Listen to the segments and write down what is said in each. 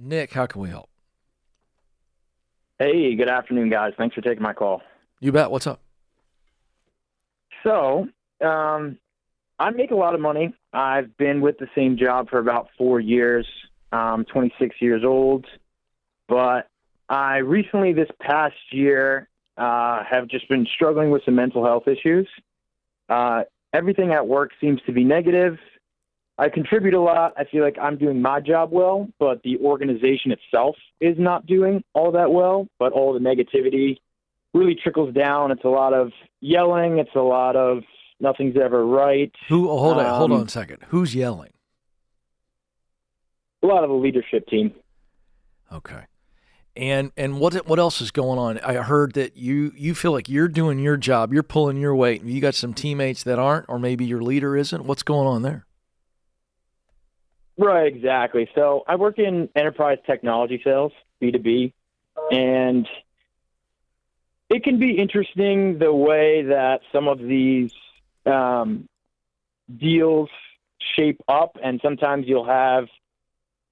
Nick, how can we help? Hey, good afternoon, guys. Thanks for taking my call. You bet. What's up? So, I make a lot of money. I've been with the same job for about 4 years. I'm 26 years old, but I recently, this past year, have just been struggling with some mental health issues. Everything at work seems to be negative. I contribute a lot. I feel like I'm doing my job well, but the organization itself is not doing all that well, but all the negativity really trickles down. It's a lot of yelling. It's a lot of nothing's ever right. Hold on a second. Who's yelling? A lot of the leadership team. Okay. And what else is going on? I heard that you feel like you're doing your job, you're pulling your weight, and you got some teammates that aren't, or maybe your leader isn't. What's going on there? Right, exactly. So I work in enterprise technology sales, B2B, and it can be interesting the way that some of these deals shape up, and sometimes you'll have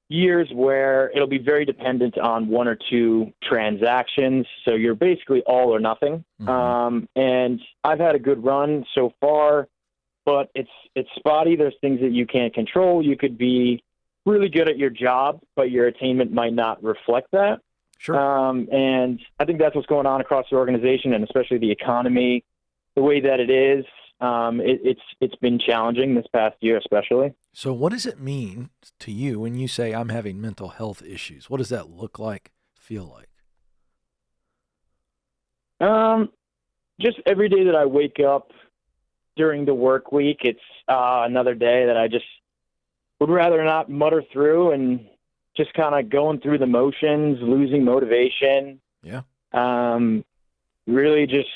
years where it'll be very dependent on one or two transactions. So you're basically all or nothing. Mm-hmm. And I've had a good run so far, but it's spotty. There's things that you can't control. You could be really good at your job, but your attainment might not reflect that. Sure. And I think that's what's going on across the organization, and especially the economy, the way that it is. It's been challenging this past year, especially. So what does it mean to you when you say I'm having mental health issues? What does that look like, feel like? Just every day that I wake up during the work week, it's another day that I just would rather not mutter through, and just kind of going through the motions, losing motivation. Yeah. Really just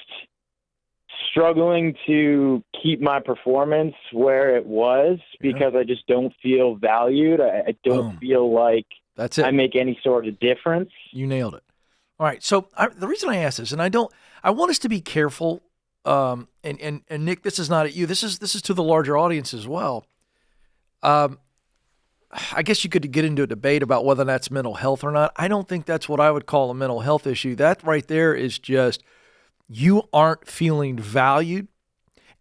struggling to keep my performance where it was because I just don't feel valued. I don't feel like that's it. I make any sort of difference. You nailed it. All right. So the reason I ask this, and I want us to be careful. And Nick, this is not at you. This is to the larger audience as well. I guess you could get into a debate about whether that's mental health or not. I don't think that's what I would call a mental health issue. That right there is just you aren't feeling valued,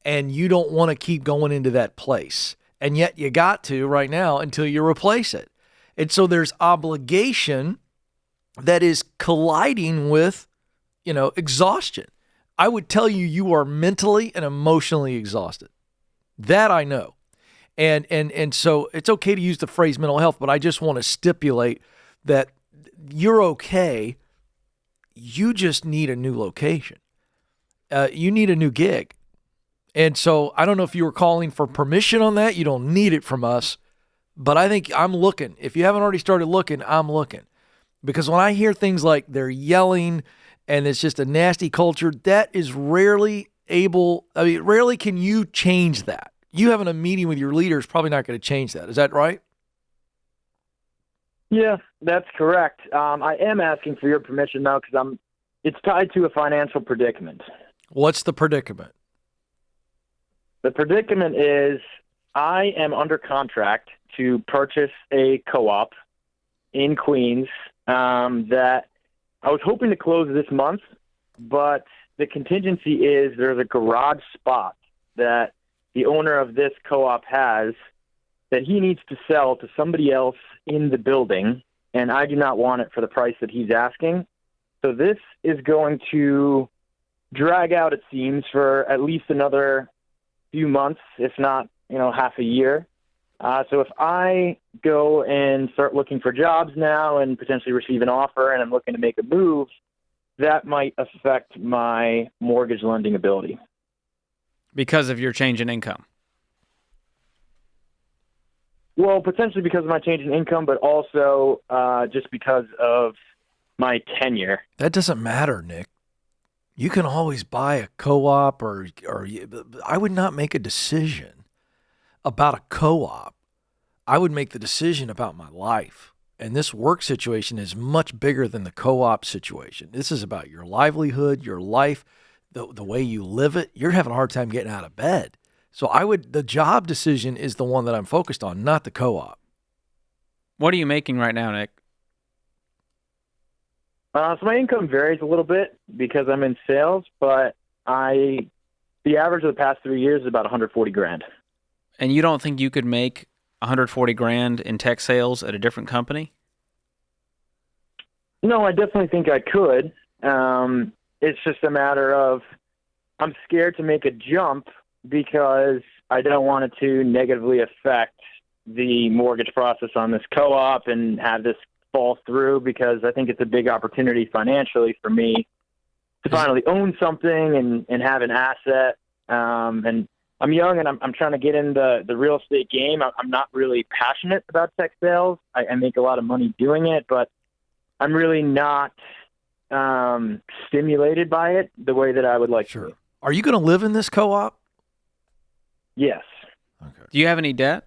and you don't want to keep going into that place. And yet you got to right now until you replace it. And so there's obligation that is colliding with, exhaustion. I would tell you are mentally and emotionally exhausted. That I know. And so it's okay to use the phrase mental health, but I just want to stipulate that you're okay. You just need a new location. You need a new gig. And so I don't know if you were calling for permission on that. You don't need it from us. But I think I'm looking. If you haven't already started looking, I'm looking. Because when I hear things like they're yelling and it's just a nasty culture, that is rarely can you change that. You having a meeting with your leader is probably not going to change that. Is that right? Yeah, that's correct. I am asking for your permission, though, because it's tied to a financial predicament. What's the predicament? The predicament is I am under contract to purchase a co-op in Queens that I was hoping to close this month, but the contingency is there's a garage spot that the owner of this co-op has that he needs to sell to somebody else in the building, and I do not want it for the price that he's asking. So this is going to drag out, it seems, for at least another few months, if not, half a year. So if I go and start looking for jobs now and potentially receive an offer and I'm looking to make a move, that might affect my mortgage lending ability. Because of your change in income? Well, potentially because of my change in income, but also just because of my tenure. That doesn't matter, Nick. You can always buy a co-op or I would not make a decision about a co-op. I would make the decision about my life. And this work situation is much bigger than the co-op situation. This is about your livelihood, your life, the way you live it. You're having a hard time getting out of bed. So the job decision is the one that I'm focused on, not the co-op. What are you making right now, Nick? So my income varies a little bit because I'm in sales, but the average of the past 3 years is about 140 grand. And you don't think you could make 140 grand in tech sales at a different company? No, I definitely think I could. It's just a matter of I'm scared to make a jump because I don't want it to negatively affect the mortgage process on this co-op and have this fall through, because I think it's a big opportunity financially for me to finally own something and have an asset. And I'm young and I'm trying to get in the real estate game. I'm not really passionate about tech sales. I make a lot of money doing it, but I'm really not stimulated by it the way that I would like to. Are you going to live in this co-op? Yes. Okay. Do you have any debt?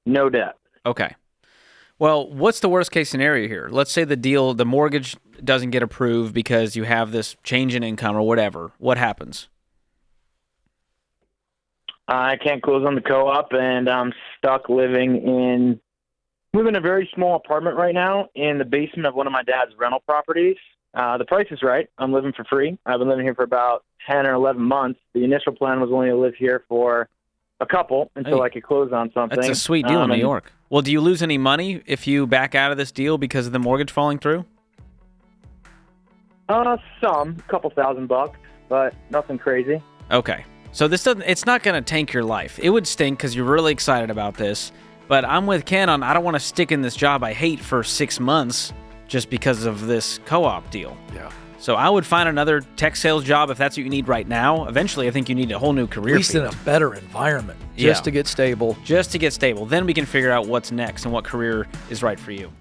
No debt. Okay. Well, what's the worst case scenario here? Let's say the mortgage doesn't get approved because you have this change in income or whatever. What happens? I can't close on the co-op, and I'm stuck living in a very small apartment right now in the basement of one of my dad's rental properties. The price is right. I'm living for free. I've been living here for about 10 or 11 months. The initial plan was only to live here for a couple until I could close on something. That's a sweet deal in New York. Well, do you lose any money if you back out of this deal because of the mortgage falling through? A couple $1,000, but nothing crazy. Okay. So it's not going to tank your life. It would stink because you're really excited about this. But I'm with Ken on I don't want to stick in this job I hate for 6 months just because of this co-op deal. Yeah. So I would find another tech sales job if that's what you need right now. Eventually, I think you need a whole new career. At least in a better environment, just to get stable. Just to get stable. Then we can figure out what's next and what career is right for you.